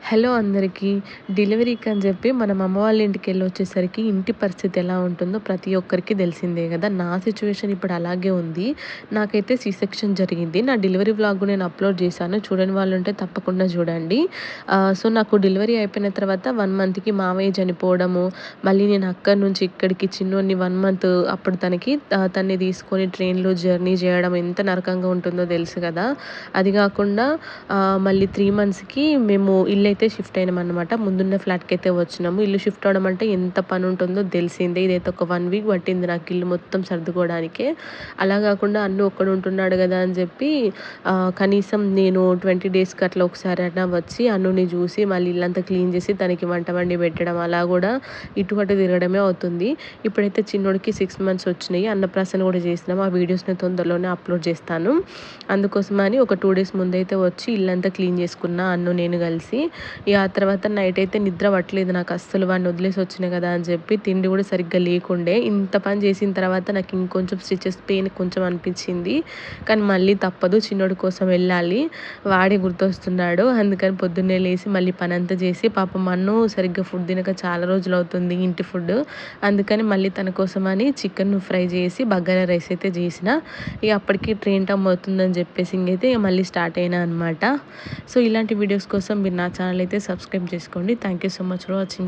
Hello అందరికీ. డెలివరీకి అని చెప్పి మనం అమ్మ వాళ్ళ ఇంటికెళ్ళొచ్చేసరికి ఇంటి పరిస్థితి ఎలా ఉంటుందో ప్రతి ఒక్కరికి తెలిసిందే గదా! నా సిట్యుయేషన్ ఇప్పుడు అలాగే ఉంది. నాకైతే సి సెక్షన్ జరిగింది. నా డెలివరీ వ్లాగ్ నేను అప్‌లోడ్ చేశాను. చూడని వాళ్ళుంటే తప్పకుండా చూడండి. సో, నాకు డెలివరీ అయిపోయిన తర్వాత 1 మంత్‌కి మావయ్య చనిపోవడము, మళ్ళీ నేను అక్కడి నుంచి ఇక్కడికి చిన్నోడిని 1 మంత్ అప్పుడు తనని తీసుకొని ట్రైన్‌లో జర్నీ చేయడం ఎంత నరకంగా ఉంటుందో తెలుసు కదా! అది గాకుండా మళ్ళీ 3 మంత్స్‌కి మేము ఇల్లైతే షిఫ్ట్ అయినామనమాట. ముందున్న ఫ్లాట్‌కైతే వచ్చినాము. ఇల్లు షిఫ్ట్ అవ్వడం అంటే ఎంత పనుంటుందో తెలిసిందే. ఇదైతే ఒక 1 వీక్ పట్టింది నాకు ఇల్లు మొత్తం సర్దుకోవడానికే. అలా గాకుండా అన్ను ఒక్కడుంటున్నాడు గదా అని చెప్పి కనీసం నేను 20 డేస్‌కి అట్లా ఒకసారైనా వచ్చి అన్నుని చూసి మళ్ళీ ఇల్లంతా క్లీన్ చేసి తనకి వంట వండి పెట్టడం అలా గూడా ఇటు అటు తిరగడమే అవుతుంది. ఇప్పుడైతే చిన్నోడికి 6 మంత్స్ వచ్చినాయి. అన్నప్రాసన గూడా చేసినాము. ఆ వీడియోస్‌ని తొందరలోనే అప్‌లోడ్ చేస్తాను. అందుకోసమని ఒక 2 డేస్ ముందైతే వచ్చి ఇల్లంతా క్లీన్ చేసుకున్నా అన్ను నేను కలిసి. ఇగ ఆ తర్వాత నైట్ అయితే నిద్ర పట్టలేదు నాకు అస్సలు. వాడిని వదిలేసి వచ్చినా కదా అని చెప్పి తిండి కూడా సరిగ్గా లేకుండే. ఇంత పని చేసిన తర్వాత నాకు ఇంకొంచెం స్టిచెస్ పెయిన్ కొంచెం అనిపించింది. కానీ మళ్ళీ తప్పదు, చిన్నోడి కోసం వెళ్ళాలి. వాడే గుర్తొస్తున్నాడు. అందుకని పొద్దున్నే లేసి మళ్ళీ పనంతా చేసి పాపం అన్ను సరిగ్గా ఫుడ్ తినక చాలా రోజులవుతుంది ఇంటి ఫుడ్. అందుకని మళ్ళీ తన కోసమని చికెన్ ఫ్రై చేసి బగారా రైస్ అయితే చేసిన. ఇగ అప్పటికి ట్రైన్ టైమ్ అవుతుందని చెప్పేసి ఇంగైతే మళ్ళీ స్టార్ట్ అయినా అనమాట. సో, ఇలాంటి వీడియోస్ కోసం మీరు నా ఛానల్ అయితే సబ్స్క్రైబ్ చేసుకోండి. Thank you so much for watching.